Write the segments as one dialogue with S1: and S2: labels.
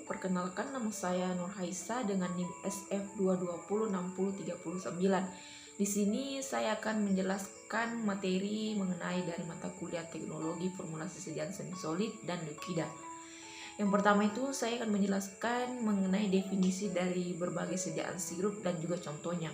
S1: perkenalkan nama saya Nur Haisa dengan NIM SF2206039. Di sini saya akan menjelaskan materi mengenai dari mata kuliah Teknologi Formulasi Sediaan Semi-solid dan Liquida. Yang pertama itu saya akan menjelaskan mengenai definisi dari berbagai sediaan sirup dan juga contohnya.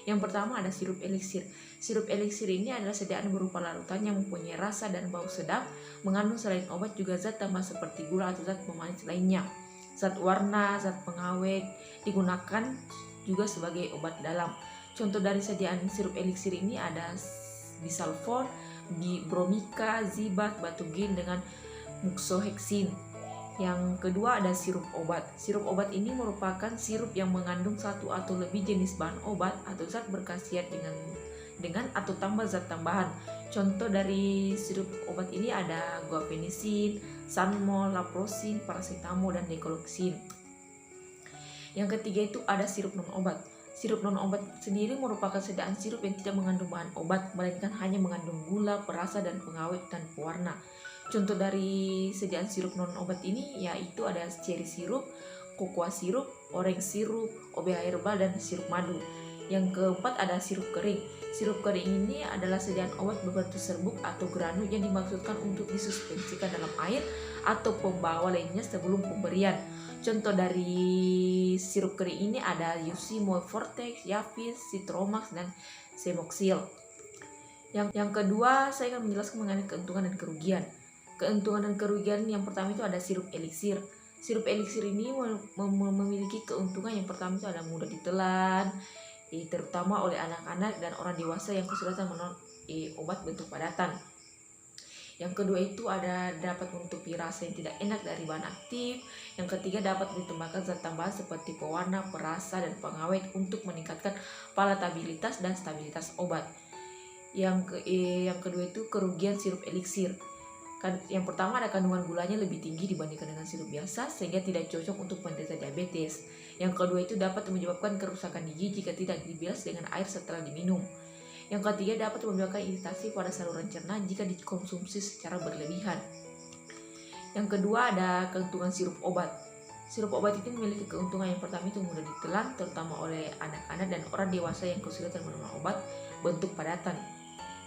S1: Yang pertama ada sirup eliksir. Sirup eliksir ini adalah sediaan berupa larutan yang mempunyai rasa dan bau sedap, mengandung selain obat juga zat tambah seperti gula atau zat pemanis lainnya. Zat warna, zat pengawet, digunakan juga sebagai obat dalam. Contoh dari sediaan sirup eliksir ini ada bisulfon, bromika, zibat, batugin dengan muksoheksin. Yang kedua ada sirup obat. Sirup obat ini merupakan sirup yang mengandung satu atau lebih jenis bahan obat atau zat berkhasiat dengan atau tambah zat tambahan. Contoh dari sirup obat ini ada guaifenesin, sanmol, laprosin, paracetamol, dan dekoloksin. Yang ketiga itu ada sirup non-obat. Sirup non-obat sendiri merupakan sediaan sirup yang tidak mengandung bahan obat, melainkan hanya mengandung gula, perasa, dan pengawet dan pewarna. Contoh dari sediaan sirup non-obat ini yaitu ada cherry sirup, cocoa sirup, orange sirup, OBH herbal, dan sirup madu. Yang keempat ada sirup kering. Sirup kering ini adalah sediaan obat berbentuk serbuk atau granul yang dimaksudkan untuk disuspensikan dalam air atau pembawa lainnya sebelum pemberian. Contoh dari sirup kering ini ada UC, Molvortex, Yavis, Citromax, dan Semoxil. Yang kedua saya akan menjelaskan mengenai keuntungan dan kerugian. Keuntungan dan kerugian yang pertama itu ada sirup eliksir. Sirup eliksir ini memiliki keuntungan yang pertama itu ada mudah ditelan, terutama oleh anak-anak dan orang dewasa yang kesulitan menelan obat bentuk padatan. Yang kedua itu ada dapat menutupi rasa yang tidak enak dari bahan aktif. Yang ketiga dapat ditambahkan zat tambahan seperti pewarna, perasa, dan pengawet untuk meningkatkan palatabilitas dan stabilitas obat. Yang kedua itu kerugian sirup eliksir. Yang pertama ada kandungan gulanya lebih tinggi dibandingkan dengan sirup biasa sehingga tidak cocok untuk penderita diabetes. Yang kedua itu dapat menyebabkan kerusakan gigi jika tidak dibilas dengan air setelah diminum. Yang ketiga dapat menyebabkan iritasi pada saluran cerna jika dikonsumsi secara berlebihan. Yang kedua ada keuntungan sirup obat. Sirup obat itu memiliki keuntungan yang pertama itu mudah ditelan terutama oleh anak-anak dan orang dewasa yang kesulitan menelan obat bentuk padatan.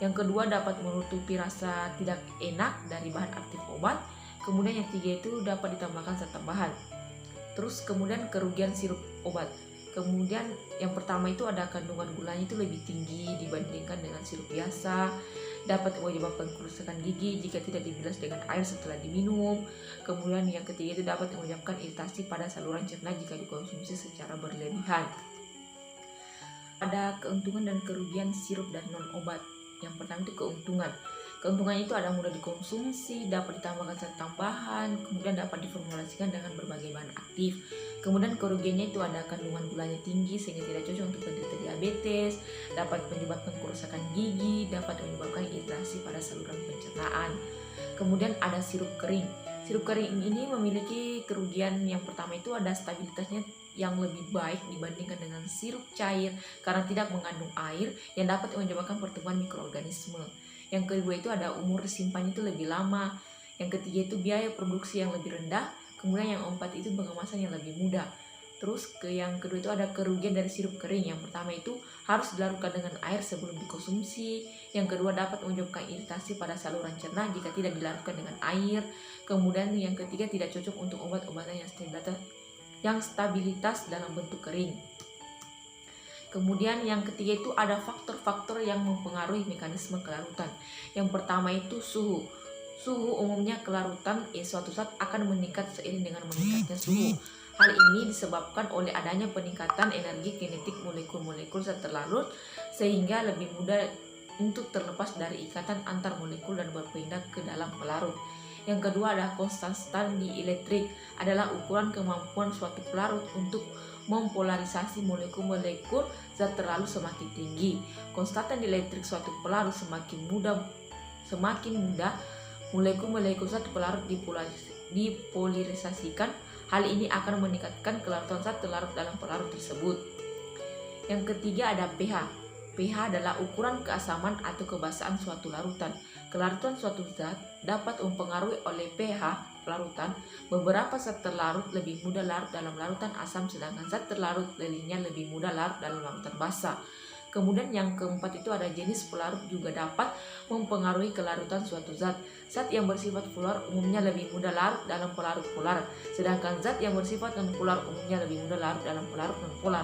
S1: Yang kedua dapat menutupi rasa tidak enak dari bahan aktif obat. Kemudian yang ketiga itu dapat ditambahkan zat tambahan. Terus kemudian kerugian sirup obat. Kemudian yang pertama itu ada kandungan gulanya itu lebih tinggi dibandingkan dengan sirup biasa. Dapat menyebabkan kerusakan gigi jika tidak dibilas dengan air setelah diminum. Kemudian yang ketiga itu dapat menyebabkan iritasi pada saluran cerna jika dikonsumsi secara berlebihan. Ada keuntungan dan kerugian sirup dan non-obat. Yang pertama itu keuntungan. Keuntungannya itu ada mudah dikonsumsi, dapat ditambahkan zat tambahan, kemudian dapat diformulasikan dengan berbagai bahan aktif. Kemudian kerugiannya itu ada kandungan gulanya tinggi sehingga tidak cocok untuk penderita diabetes, dapat menyebabkan kerusakan gigi, dapat menyebabkan iritasi pada saluran pencernaan. Kemudian ada sirup kering. Sirup kering ini memiliki kerugian yang pertama itu ada stabilitasnya yang lebih baik dibandingkan dengan sirup cair karena tidak mengandung air yang dapat menyebabkan pertumbuhan mikroorganisme. Yang kedua itu ada umur simpannya itu lebih lama. Yang ketiga itu biaya produksi yang lebih rendah. Kemudian yang keempat itu pengemasan yang lebih mudah. Terus yang kedua itu ada kerugian dari sirup kering. Yang pertama itu harus dilarutkan dengan air sebelum dikonsumsi. Yang kedua dapat menyebabkan iritasi pada saluran cerna jika tidak dilarutkan dengan air. Kemudian yang ketiga tidak cocok untuk obat-obatan yang stabilitas dalam bentuk kering. Kemudian yang ketiga itu ada faktor-faktor yang mempengaruhi mekanisme kelarutan. Yang pertama itu suhu. Suhu umumnya kelarutan suatu saat akan meningkat seiring dengan meningkatnya suhu. Hal ini disebabkan oleh adanya peningkatan energi kinetik molekul-molekul zat terlarut sehingga lebih mudah untuk terlepas dari ikatan antar molekul dan berpindah ke dalam pelarut. Yang kedua adalah konstan dielektrik, adalah ukuran kemampuan suatu pelarut untuk mempolarisasi molekul-molekul zat terlarut semakin tinggi. Konstantan dielektrik suatu pelarut semakin mudah molekul-molekul zat pelarut dipolarisasikan. Hal ini akan meningkatkan kelarutan zat terlarut dalam pelarut tersebut. Yang ketiga ada pH. pH adalah ukuran keasaman atau kebasaan suatu larutan. Kelarutan suatu zat dapat mempengaruhi oleh pH pelarutan, beberapa zat terlarut lebih mudah larut dalam larutan asam, sedangkan zat terlarut lainnya lebih mudah larut dalam larutan basa. Kemudian yang keempat itu ada jenis pelarut juga dapat mempengaruhi kelarutan suatu zat. Zat yang bersifat polar umumnya lebih mudah larut dalam pelarut polar, sedangkan zat yang bersifat non-polar umumnya lebih mudah larut dalam pelarut non-polar.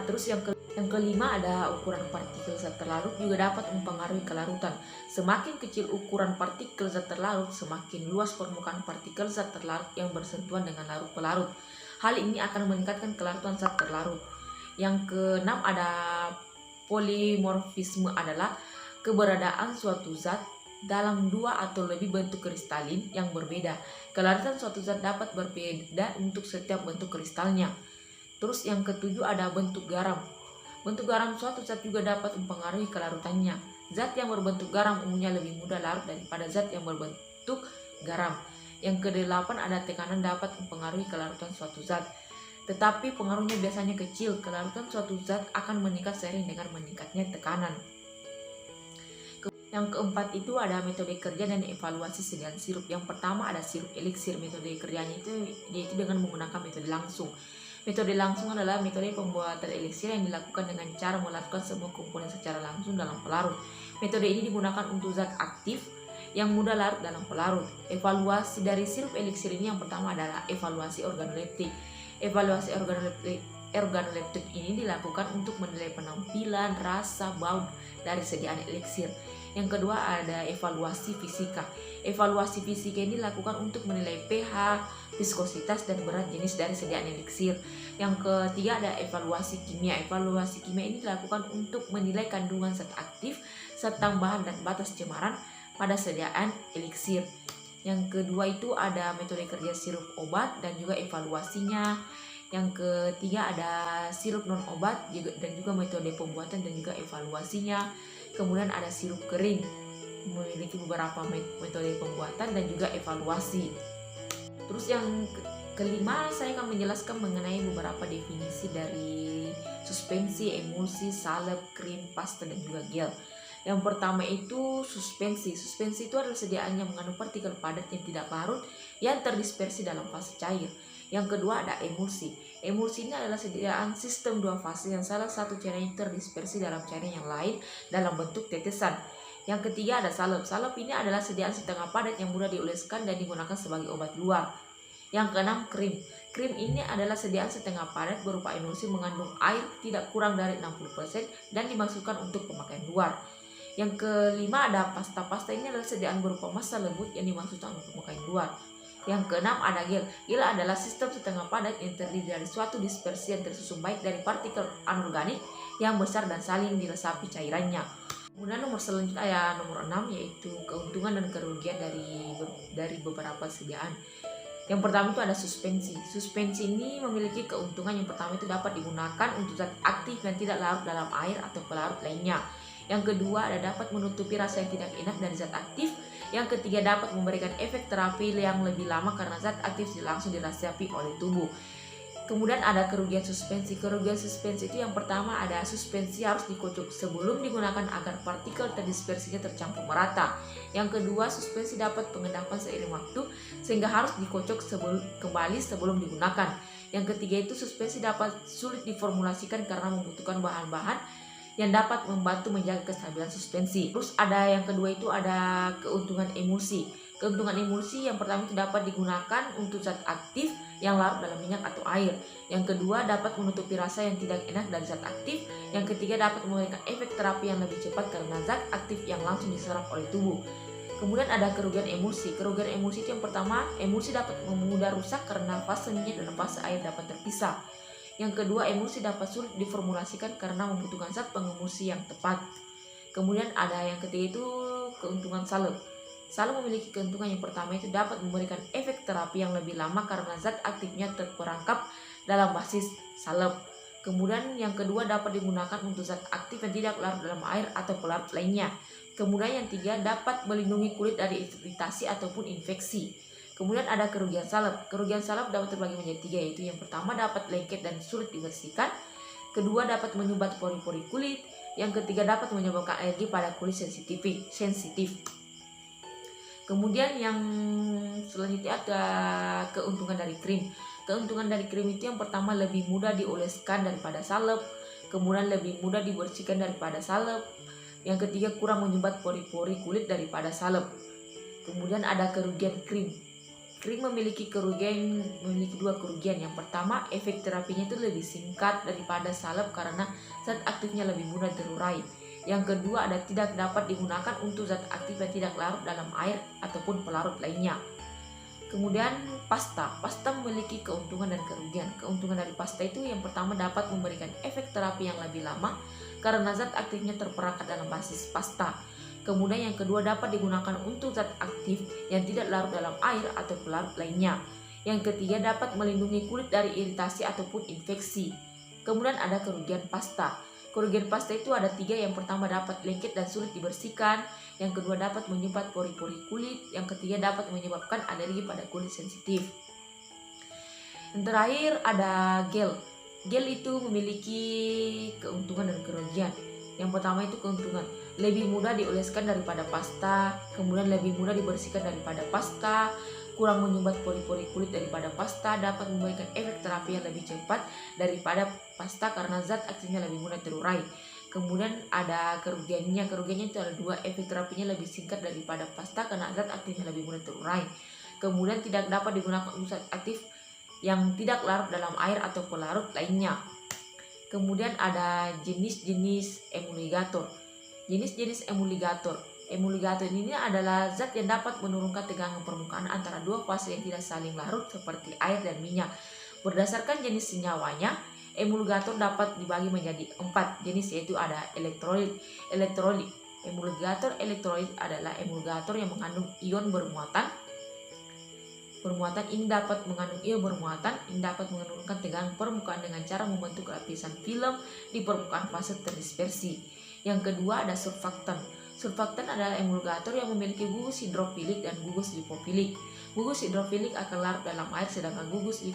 S1: Terus yang kelima ada ukuran partikel zat terlarut juga dapat mempengaruhi kelarutan. Semakin kecil ukuran partikel zat terlarut, semakin luas permukaan partikel zat terlarut yang bersentuhan dengan larut pelarut. Hal ini akan meningkatkan kelarutan zat terlarut. Yang keenam ada polimorfisme, adalah keberadaan suatu zat dalam dua atau lebih bentuk kristalin yang berbeda. Kelarutan suatu zat dapat berbeda untuk setiap bentuk kristalnya. Terus yang ketujuh ada bentuk garam. Bentuk garam suatu zat juga dapat mempengaruhi kelarutannya. Zat yang berbentuk garam umumnya lebih mudah larut daripada zat yang berbentuk garam. Yang kedelapan ada tekanan dapat mempengaruhi kelarutan suatu zat, tetapi pengaruhnya biasanya kecil. Kelarutan suatu zat akan meningkat seiring dengan meningkatnya tekanan. Yang keempat itu ada metode kerja dan evaluasi sediaan sirup. Yang pertama ada sirup eliksir. Metode kerjanya yaitu dengan menggunakan metode langsung. Metode langsung adalah metode pembuatan eliksir yang dilakukan dengan cara melarutkan semua komponen secara langsung dalam pelarut. Metode ini digunakan untuk zat aktif yang mudah larut dalam pelarut. Evaluasi dari sirup eliksir ini yang pertama adalah evaluasi organoleptik. Evaluasi organoleptik ini dilakukan untuk menilai penampilan, rasa, bau dari sediaan eliksir. Yang kedua ada evaluasi fisika. Evaluasi fisika ini dilakukan untuk menilai pH, viskositas, dan berat jenis dari sediaan eliksir. Yang ketiga ada evaluasi kimia. Evaluasi kimia ini dilakukan untuk menilai kandungan zat aktif, zat tambahan, dan batas cemaran pada sediaan eliksir. Yang kedua itu ada metode kerja sirup obat dan juga evaluasinya. Yang ketiga ada sirup non obat dan juga metode pembuatan dan juga evaluasinya. Kemudian ada sirup kering, memiliki beberapa metode pembuatan dan juga evaluasi. Terus yang kelima, saya akan menjelaskan mengenai beberapa definisi dari suspensi, emulsi, salep, krim, pasta, dan juga gel. Yang pertama itu suspensi. Suspensi itu adalah sediaan yang mengandung partikel padat yang tidak larut yang terdispersi dalam fase cair. Yang kedua ada emulsi. Emulsi ini adalah sediaan sistem dua fase yang salah satu cairan terdispersi dalam cairan yang lain dalam bentuk tetesan. Yang ketiga ada salep. Salep ini adalah sediaan setengah padat yang mudah dioleskan dan digunakan sebagai obat luar. Yang keenam krim. Krim ini adalah sediaan setengah padat berupa emulsi mengandung air tidak kurang dari 60% dan dimasukkan untuk pemakaian luar. Yang kelima ada pasta. Pasta ini adalah sediaan berupa massa lembut yang dimaksudkan untuk pemakaian luar. Yang keenam ada gel. Gel adalah sistem setengah padat yang terdiri dari suatu dispersi yang tersusun baik dari partikel anorganik yang besar dan saling diresapi cairannya. Kemudian nomor selanjutnya nomor 6 yaitu keuntungan dan kerugian dari beberapa sediaan. Yang pertama itu ada suspensi. Suspensi ini memiliki keuntungan. Yang pertama itu dapat digunakan untuk zat aktif yang tidak larut dalam air atau pelarut lainnya. Yang kedua ada dapat menutupi rasa yang tidak enak dari zat aktif. Yang ketiga dapat memberikan efek terapi yang lebih lama karena zat aktif langsung dirasapi oleh tubuh. Kemudian ada kerugian suspensi. Kerugian suspensi itu yang pertama ada suspensi harus dikocok sebelum digunakan agar partikel terdispersinya tercampur merata. Yang kedua suspensi dapat pengendapan seiring waktu sehingga harus dikocok kembali sebelum digunakan. Yang ketiga itu suspensi dapat sulit diformulasikan karena membutuhkan bahan-bahan yang dapat membantu menjaga kestabilan suspensi. Terus ada yang kedua itu ada keuntungan emulsi. Keuntungan emulsi yang pertama itu dapat digunakan untuk zat aktif yang larut dalam minyak atau air. Yang kedua dapat menutupi rasa yang tidak enak dari zat aktif. Yang ketiga dapat memberikan efek terapi yang lebih cepat karena zat aktif yang langsung diserap oleh tubuh. Kemudian ada kerugian emulsi. Kerugian emulsi itu yang pertama, emulsi dapat mudah rusak karena fase minyak dan fase air dapat terpisah. Yang kedua, emulsi dapat sulit diformulasikan karena membutuhkan zat pengemulsi yang tepat. Kemudian ada yang ketiga itu keuntungan salep. Salep memiliki keuntungan yang pertama itu dapat memberikan efek terapi yang lebih lama karena zat aktifnya terperangkap dalam basis salep. Kemudian yang kedua dapat digunakan untuk zat aktif yang tidak larut dalam air atau pelarut lainnya. Kemudian yang tiga dapat melindungi kulit dari iritasi ataupun infeksi. Kemudian ada kerugian salep. Kerugian salep dapat terbagi menjadi tiga, yaitu yang pertama dapat lengket dan sulit dibersihkan. Kedua dapat menyumbat pori-pori kulit. Yang ketiga dapat menyebabkan alergi pada kulit sensitif. Kemudian yang selanjutnya ada keuntungan dari krim. Keuntungan dari krim itu yang pertama lebih mudah dioleskan daripada salep, kemudian lebih mudah dibersihkan daripada salep. Yang ketiga kurang menyumbat pori-pori kulit daripada salep. Kemudian ada kerugian krim. Krim memiliki dua kerugian. Yang pertama, efek terapinya itu lebih singkat daripada salep karena zat aktifnya lebih mudah terurai. Yang kedua, ada tidak dapat digunakan untuk zat aktif yang tidak larut dalam air ataupun pelarut lainnya. Kemudian pasta memiliki keuntungan dan kerugian. Keuntungan dari pasta itu yang pertama dapat memberikan efek terapi yang lebih lama karena zat aktifnya terperangkap dalam basis pasta. Kemudian yang kedua dapat digunakan untuk zat aktif yang tidak larut dalam air atau pelarut lainnya. Yang ketiga dapat melindungi kulit dari iritasi ataupun infeksi. Kemudian ada kerugian pasta. Kerugian pasta itu ada 3. Yang pertama dapat lengket dan sulit dibersihkan. Yang kedua dapat menyumbat pori-pori kulit. Yang ketiga dapat menyebabkan alergi pada kulit sensitif. Yang terakhir ada gel. Gel itu memiliki keuntungan dan kerugian. Yang pertama itu keuntungan, lebih mudah dioleskan daripada pasta, kemudian lebih mudah dibersihkan daripada pasta, kurang menyumbat pori-pori kulit daripada pasta, dapat memberikan efek terapi yang lebih cepat daripada pasta karena zat aktifnya lebih mudah terurai. Kemudian ada kerugiannya itu ada 2, efek terapinya lebih singkat daripada pasta karena zat aktifnya lebih mudah terurai. Kemudian tidak dapat digunakan untuk zat aktif yang tidak larut dalam air atau pelarut lainnya. Kemudian ada jenis-jenis emulgator. Jenis-jenis emulgator. Emulgator ini adalah zat yang dapat menurunkan tegangan permukaan antara 2 fase yang tidak saling larut seperti air dan minyak. Berdasarkan jenis senyawanya, emulgator dapat dibagi menjadi 4 jenis, yaitu ada elektrolit. Emulgator elektrolit adalah emulgator yang mengandung ion bermuatan. Bermuatan ini dapat mengandung ion bermuatan, ini dapat menurunkan tegangan permukaan dengan cara membentuk lapisan film di permukaan fase terdispersi. Yang kedua ada surfaktan. Surfaktan adalah emulgator yang memiliki gugus hidrofilik dan gugus lipofilik. Gugus hidrofilik akan larut dalam air, sedangkan gugus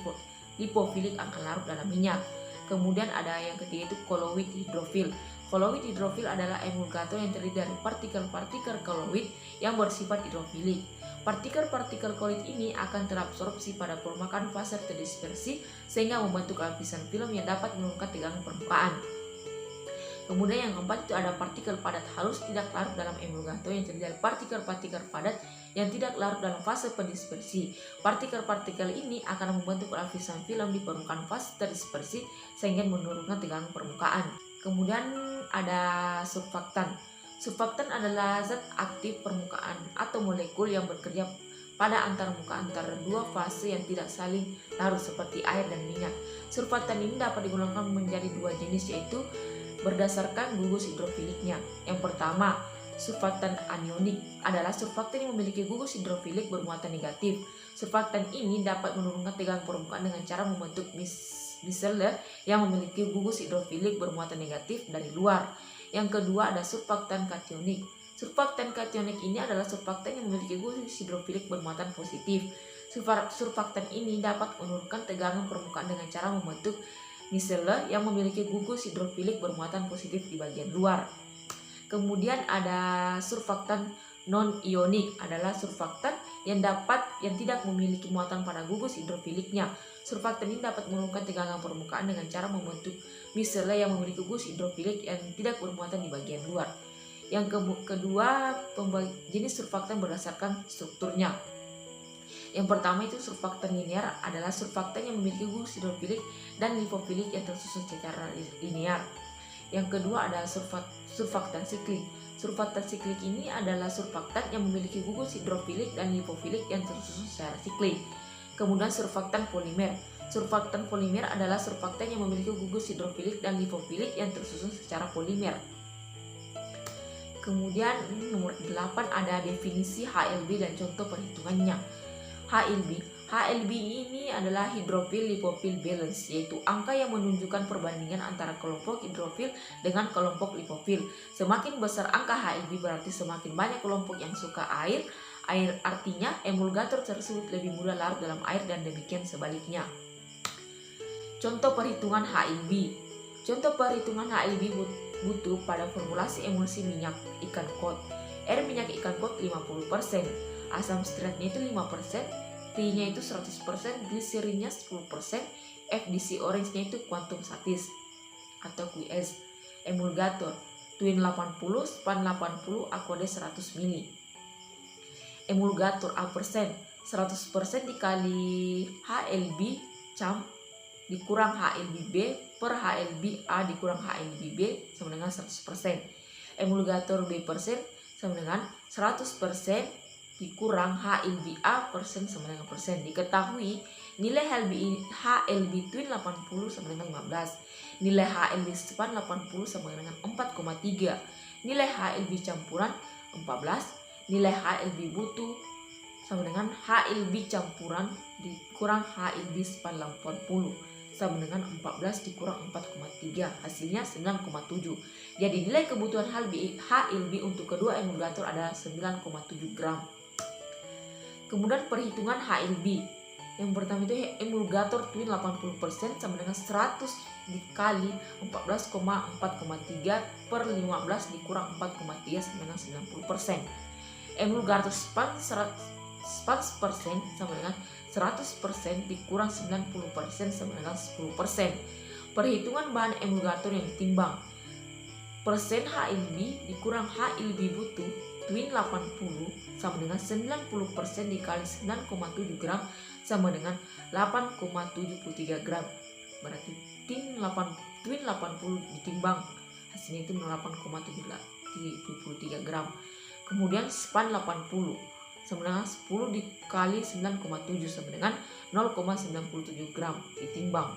S1: lipofilik akan larut dalam minyak. Kemudian ada yang ketiga itu koloid hidrofil. Koloid hidrofil adalah emulgator yang terdiri dari partikel-partikel koloid yang bersifat hidrofilik. Partikel-partikel koloid ini akan terabsorpsi pada permukaan fase terdispersi sehingga membentuk lapisan film yang dapat menurunkan tegangan permukaan. Kemudian yang keempat itu ada partikel padat halus tidak larut dalam emulgator yang terdiri dari partikel-partikel padat yang tidak larut dalam fase pendispersi. Partikel-partikel ini akan membentuk lapisan film di permukaan fase terdispersi sehingga menurunkan tegangan permukaan. Kemudian ada surfaktan. Surfaktan adalah zat aktif permukaan atau molekul yang bekerja pada antarmuka antara 2 fase yang tidak saling larut seperti air dan minyak. Surfaktan ini dapat digunakan menjadi 2 jenis, yaitu berdasarkan gugus hidrofiliknya. Yang pertama, surfaktan anionik adalah surfaktan yang memiliki gugus hidrofilik bermuatan negatif. Surfaktan ini dapat menurunkan tegangan permukaan dengan cara membentuk micellar yang memiliki gugus hidrofilik bermuatan negatif dari luar. Yang kedua ada surfaktan kationik. Surfaktan kationik ini adalah surfaktan yang memiliki gugus hidrofilik bermuatan positif. Surfaktan ini dapat menurunkan tegangan permukaan dengan cara membentuk micellar yang memiliki gugus hidrofilik bermuatan positif di bagian luar. Kemudian ada surfaktan non-ionik, adalah surfaktan yang tidak memiliki muatan pada gugus hidrofiliknya. Surfaktan ini dapat menurunkan tegangan permukaan dengan cara membentuk micellar yang memiliki gugus hidrofilik yang tidak bermuatan di bagian luar. Yang kedua, jenis surfaktan berdasarkan strukturnya. Yang pertama itu surfaktan linear, adalah surfaktan yang memiliki gugus hidrofilik dan lipofilik yang tersusun secara linear. Yang kedua ada surfaktan siklik. Surfaktan siklik ini adalah surfaktan yang memiliki gugus hidrofilik dan lipofilik yang tersusun secara siklik. Kemudian surfaktan polimer. Surfaktan polimer adalah surfaktan yang memiliki gugus hidrofilik dan lipofilik yang tersusun secara polimer. Kemudian nomor 8 ada definisi HLB dan contoh perhitungannya. HLB ini adalah hidrofil lipofil balance, yaitu angka yang menunjukkan perbandingan antara kelompok hidrofil dengan kelompok lipofil. Semakin besar angka HLB berarti semakin banyak kelompok yang suka air. Artinya emulgator tersebut lebih mudah larut dalam air dan demikian sebaliknya. Contoh perhitungan HLB. Contoh perhitungan HLB butuh pada formulasi emulsi minyak ikan kod. Air minyak ikan kod 50%. asam stratnya itu 5%, T-nya itu 100%, gliserinnya 10%, FDC orange-nya itu quantum satis atau QS. Emulgator Twin 80, Span 80, Aquade 100 ml. Emulgator A persen 100% dikali HLB cam dikurang HLB B per HLB A dikurang HLB B sama dengan 100%. Emulgator B persen sama dengan 100% dikurang HLB A persen sama dengan persen. Diketahui nilai HLB Twin 80 sama dengan 15, nilai HLB Span 80 sama dengan 4,3, nilai HLB campuran 14, nilai HLB butuh sama dengan HLB campuran dikurang HLB Span 80 sama dengan 14 dikurang 4,3, hasilnya 9,7. Jadi nilai kebutuhan HLB untuk kedua emulgator adalah 9,7 gram. Kemudian perhitungan HLB. Yang pertama itu emulgator Twin 80% sama dengan 100 dikali 14,4,3 per 15 dikurang 4,3 sama dengan 90%. Emulgator Span 100% sama dengan 100% dikurang 90% sama dengan 10%. Perhitungan bahan emulgator yang ditimbang. Persen HLB dikurang HLB butuh Twin 80 sama dengan 90% dikali 9,7 gram sama dengan 8,73 gram. Berarti Twin 80 ditimbang, hasilnya itu 8,73 gram. Kemudian Span 80 sama dengan 10 dikali 9,7 sama dengan 0,97 gram ditimbang.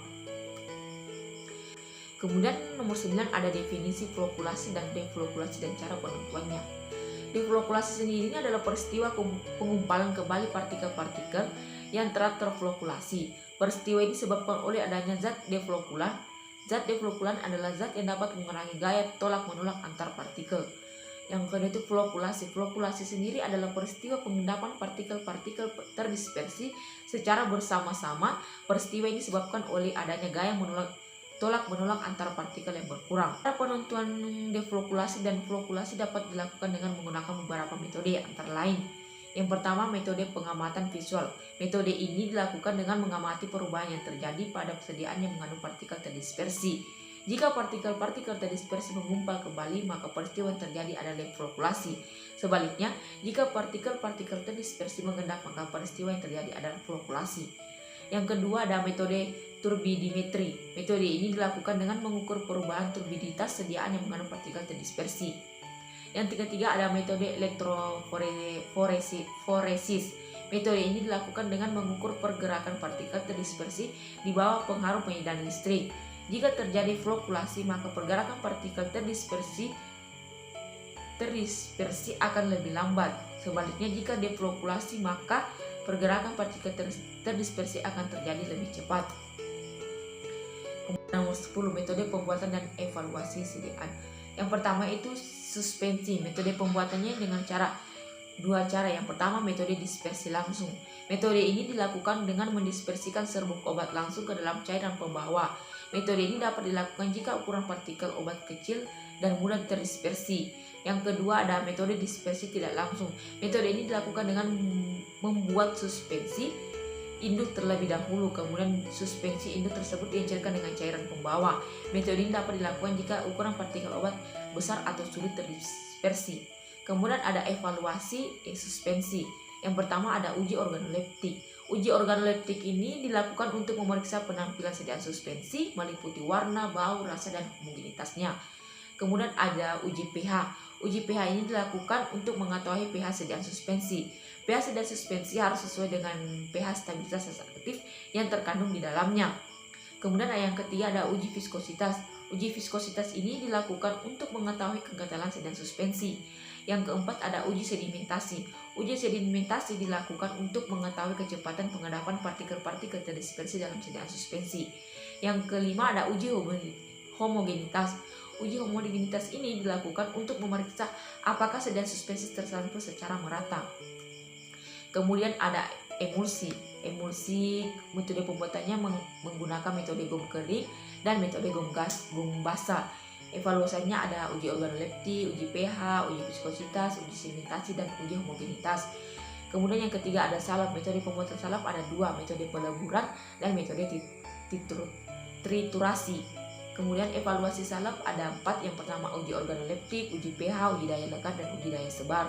S1: Kemudian nomor 9 ada definisi flokulasi dan deflokulasi dan cara penentuannya. Deflokulasi sendiri ini adalah peristiwa pengumpalan kembali partikel-partikel yang telah terflokulasi. Peristiwa ini disebabkan oleh adanya zat deflokulan. Zat deflokulan adalah zat yang dapat mengurangi gaya tolak-menolak antar partikel. Yang kedua itu flokulasi. Flokulasi sendiri adalah peristiwa pengendapan partikel-partikel terdispersi secara bersama-sama. Peristiwa ini disebabkan oleh adanya gaya tolak-menolak antar partikel yang berkurang. Cara penentuan deflokulasi dan flokulasi dapat dilakukan dengan menggunakan beberapa metode, antara lain. Yang pertama, metode pengamatan visual. Metode ini dilakukan dengan mengamati perubahan yang terjadi pada persediaan yang mengandung partikel terdispersi. Jika partikel-partikel terdispersi mengumpal kembali, maka peristiwa yang terjadi adalah deflokulasi. Sebaliknya, jika partikel-partikel terdispersi mengendap, maka peristiwa yang terjadi adalah flokulasi. Yang kedua ada metode turbidimetri. Metode ini dilakukan dengan mengukur perubahan turbiditas sediaan yang mengandung partikel terdispersi. Yang ketiga ada metode elektroforesis. Metode ini dilakukan dengan mengukur pergerakan partikel terdispersi di bawah pengaruh penyedot listrik. Jika terjadi flokulasi, maka pergerakan partikel terdispersi akan lebih lambat. Sebaliknya, jika deflokulasi, maka pergerakan partikel terdispersi akan terjadi lebih cepat. Nomor 10, metode pembuatan dan evaluasi sediaan. Yang pertama itu suspensi. Metode pembuatannya dengan dua cara. Yang pertama, metode dispersi langsung. Metode ini dilakukan dengan mendispersikan serbuk obat langsung ke dalam cairan pembawa. Metode ini dapat dilakukan jika ukuran partikel obat kecil dan mudah terdispersi. Yang kedua ada metode dispersi tidak langsung. Metode ini dilakukan dengan membuat suspensi induk terlebih dahulu, kemudian suspensi induk tersebut diencerkan dengan cairan pembawa. Metode ini dapat dilakukan jika ukuran partikel obat besar atau sulit terdispersi. Kemudian ada evaluasi suspensi. Yang pertama ada uji organoleptik. Uji organoleptik ini dilakukan untuk memeriksa penampilan sediaan suspensi meliputi warna, bau, rasa, dan homogenitasnya. Kemudian ada uji pH. Uji pH ini dilakukan untuk mengetahui pH sediaan suspensi. pH sediaan suspensi harus sesuai dengan pH stabilitas zat aktif yang terkandung di dalamnya. Kemudian yang ketiga ada uji viskositas. Uji viskositas ini dilakukan untuk mengetahui kekentalan sediaan suspensi. Yang keempat ada uji sedimentasi. Uji sedimentasi dilakukan untuk mengetahui kecepatan pengendapan partikel-partikel terdispersi dalam sediaan suspensi. Yang kelima ada uji homogenitas. Uji homogenitas ini dilakukan untuk memeriksa apakah sediaan suspensi tercampur secara merata. Kemudian ada emulsi. Emulsi metode pembuatannya menggunakan metode gom kering dan metode gom basah. Evaluasinya ada uji organoleptik, uji pH, uji viskositas, uji sedimentasi, dan uji homogenitas. Kemudian yang ketiga ada salep. Metode pembuatan salep ada dua, metode peleburan dan metode triturasi. Kemudian evaluasi salep ada 4. Yang pertama uji organoleptik, uji pH, uji daya lekat, dan uji daya sebar.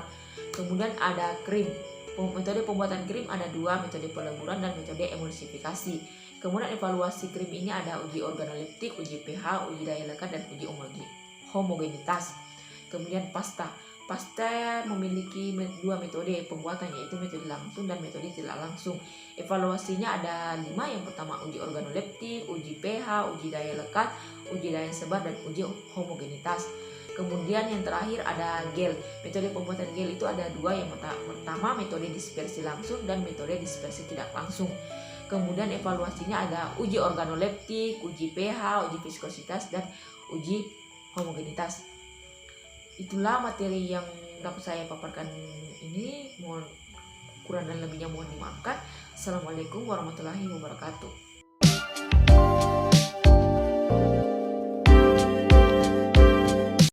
S1: Kemudian ada krim. Metode pembuatan krim ada 2, metode peleburan dan metode emulsifikasi. Kemudian evaluasi krim ini ada uji organoleptik, uji pH, uji daya lekat, dan uji homogenitas. Kemudian pasta. Pasta memiliki 2 metode pembuatan, yaitu metode langsung dan metode tidak langsung. Evaluasinya ada 5. Yang pertama uji organoleptik, uji pH, uji daya lekat, uji daya sebar, dan uji homogenitas. Kemudian yang terakhir ada gel. Metode pembuatan gel itu ada 2. Yang pertama metode dispersi langsung dan metode dispersi tidak langsung. Kemudian evaluasinya ada uji organoleptik, uji pH, uji viskositas, dan uji homogenitas. Itulah materi yang dapat saya paparkan ini. Mohon kurang dan lebihnya mohon dimaafkan. Assalamualaikum warahmatullahi wabarakatuh.